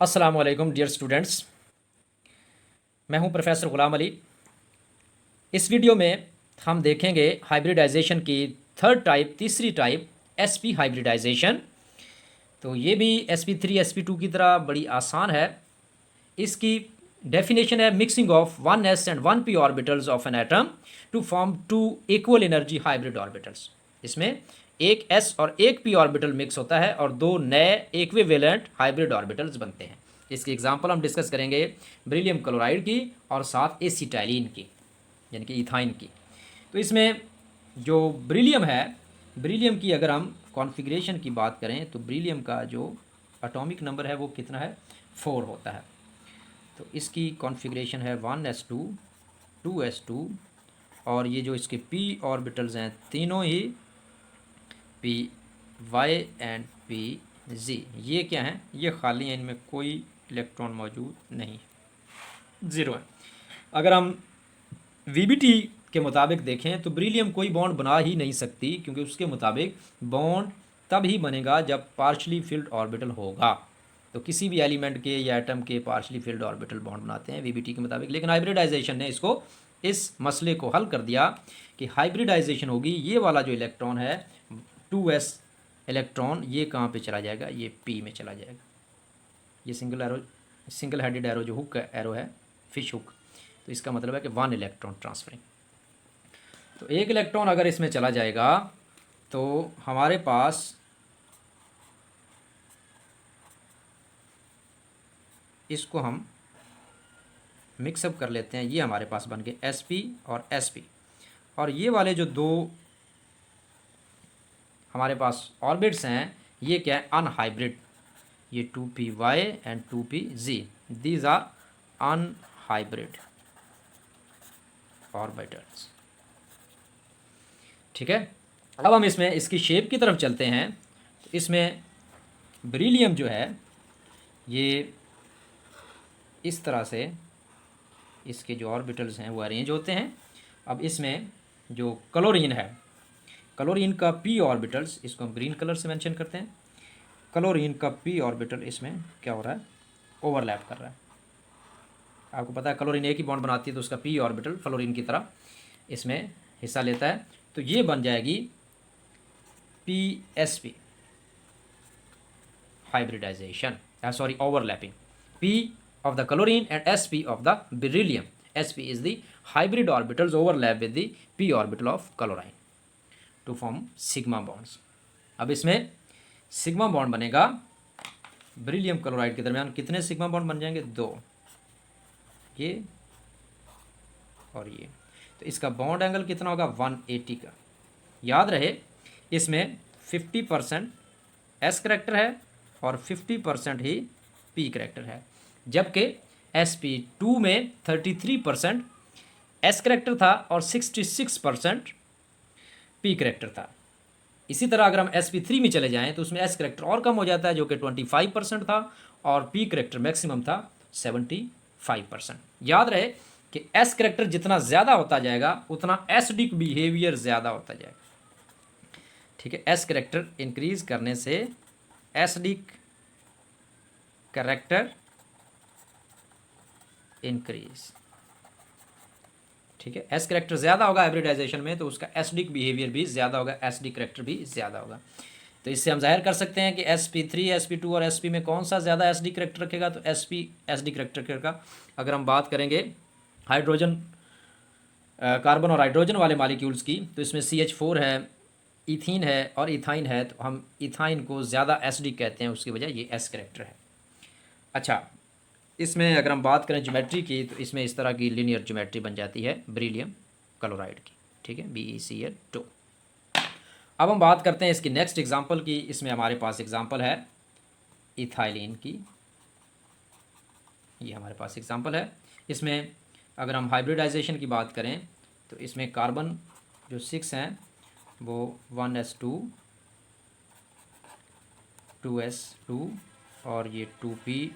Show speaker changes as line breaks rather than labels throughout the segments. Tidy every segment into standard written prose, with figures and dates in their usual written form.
अस्सलाम वालेकुम dear students. मैं हूं प्रोफेसर ग़ुलाम अली। इस वीडियो में हम देखेंगे हाइब्रिडाइजेशन की थर्ड टाइप, तीसरी टाइप, एसपी हाइब्रिडाइजेशन। तो ये भी sp3 sp2 की तरह बड़ी आसान है। इसकी डेफिनेशन है mixing of 1s and 1p orbitals of an atom to form two equal energy hybrid orbitals. इसमें एक s और एक p ऑर्बिटल मिक्स होता है और दो नए इक्विवेलेंट हाइब्रिड ऑर्बिटल्स बनते हैं। इसकी एग्जांपल हम डिस्कस करेंगे बेरिलियम क्लोराइड की और साथ एसिटाइलिन की, यानी कि इथाइन की। तो इसमें जो बेरिलियम है, बेरिलियम की अगर हम कॉन्फ़िगरेशन की बात करें तो बेरिलियम का जो एटॉमिक नंबर है वो कितना है, 4 होता है। तो इसकी कॉन्फ़िगरेशन है 1s2 2s2 और ये जो इसके p ऑर्बिटल्स हैं तीनों ही P Y and P Z, ये क्या हैं, ये खाली हैं, इनमें कोई इलेक्ट्रॉन मौजूद नहीं है, ज़ीरो है। अगर हम वीबीटी के मुताबिक देखें तो बेरिलियम कोई बॉन्ड बना ही नहीं सकती, क्योंकि उसके मुताबिक बॉन्ड तब ही बनेगा जब पार्शली फिल्ड ऑर्बिटल होगा। तो किसी भी एलिमेंट के या एटम के पार्शली फिल्ड ऑर्बिटल बॉन्ड बनाते हैं वीबीटी के मुताबिक। लेकिन हाइब्रिडाइजेशन ने इसको, इस मसले को हल कर दिया कि हाइब्रिडाइजेशन होगी, ये वाला जो इलेक्ट्रॉन है 2s इलेक्ट्रॉन, ये कहाँ पे चला जाएगा, ये p में चला जाएगा। ये सिंगल हेडेड एरो जो हुक एरो है, फिश हुक, तो इसका मतलब है कि 1 इलेक्ट्रॉन ट्रांसफरिंग। तो एक इलेक्ट्रॉन अगर इसमें चला जाएगा तो हमारे पास इसको हम मिक्सअप कर लेते हैं। ये हमारे पास बन गए sp और sp, और ये वाले जो दो हमारे पास ऑर्बिट्स हैं ये क्या है, अनहाइब्रिड। ये 2py and 2pz, these are unhybrid orbitals. ठीक है। अब हम इसमें इसकी शेप की तरफ चलते हैं। तो इसमें बेरिलियम जो है ये इस तरह से इसके जो ऑर्बिटल्स हैं वो अरेंज होते हैं। अब इसमें जो क्लोरीन है, क्लोरीन का p ऑर्बिटल्स, इसको हम ग्रीन कलर से मेंशन करते हैं। क्लोरीन का p ऑर्बिटल इसमें क्या हो रहा है, ओवरलैप कर रहा है। आपको पता है क्लोरीन एक ही बॉन्ड बनाती है, तो उसका p ऑर्बिटल फ्लोरीन की तरह इसमें हिस्सा लेता है। तो ये बन जाएगी psp hybridization, sorry overlapping, p of the chlorine and sp of the beryllium. sp is the hybrid orbitals overlap with the p orbital of chlorine to form sigma bonds. अब इसमें सिग्मा बॉन्ड बनेगा beryllium chloride के दरमियान। कितने sigma bond बन जाएंगे, 2, ये और ये। तो इसका बॉन्ड एंगल कितना होगा, 180 का। याद रहे इसमें 50% s करेक्टर है और 50% ही p करेक्टर है, जबकि sp2 में 33% s करेक्टर था और 66% p करेक्टर था। इसी तरह अगर हम sp3 में चले जाएं तो उसमें s करेक्टर और कम हो जाता है, जो कि 25% था, और p करेक्टर मैक्सिमम था 75%। याद रहे कि s करेक्टर जितना ज़्यादा होता जाएगा उतना एसिडिक बिहेवियर ज़्यादा होता जाएगा। ठीक है, s करेक्टर इंक्रीज करने से एसिडिक करेक्टर इंक्रीज। ठीक है, एस करेक्टर ज़्यादा होगा हाइब्रिडाइजेशन में तो उसका एसिडिक बिहेवियर भी ज़्यादा होगा, एसिडिक करेक्टर भी ज़्यादा होगा। तो इससे हम जाहिर कर सकते हैं कि sp3 sp2 और sp में कौन सा ज़्यादा एसिडिक करेक्टर रखेगा, तो sp एसिडिक करेक्टर रखेगा। अगर हम बात करेंगे हाइड्रोजन, कार्बन और हाइड्रोजन वाले मालिक्यूल्स की, तो इसमें CH4 है, इथीन है और इथाइन है, तो हम इथाइन को ज़्यादा एसिडिक कहते हैं, उसकी वजह ये एस करेक्टर है। अच्छा, इसमें अगर हम बात करें ज्योमेट्री की, तो इसमें इस तरह की लीनियर ज्योमेट्री बन जाती है बेरिलियम क्लोराइड की। ठीक है, BeCl2। अब हम बात करते हैं इसकी नेक्स्ट एग्जांपल की। इसमें हमारे पास एग्जांपल है इथाइलिन की। ये हमारे पास एग्जांपल है। इसमें अगर हम हाइब्रिडाइजेशन की बात करें तो इसमें कार्बन जो 6 हैं वो 1s2 2s2 और ये 2p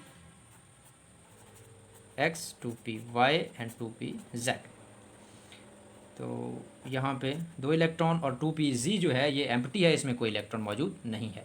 x 2py and 2pz। तो यहाँ पे 2 इलेक्ट्रॉन और 2pz जो है ये एम्प्टी है, इसमें कोई इलेक्ट्रॉन मौजूद नहीं है।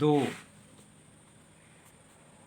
2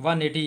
180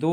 2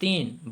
3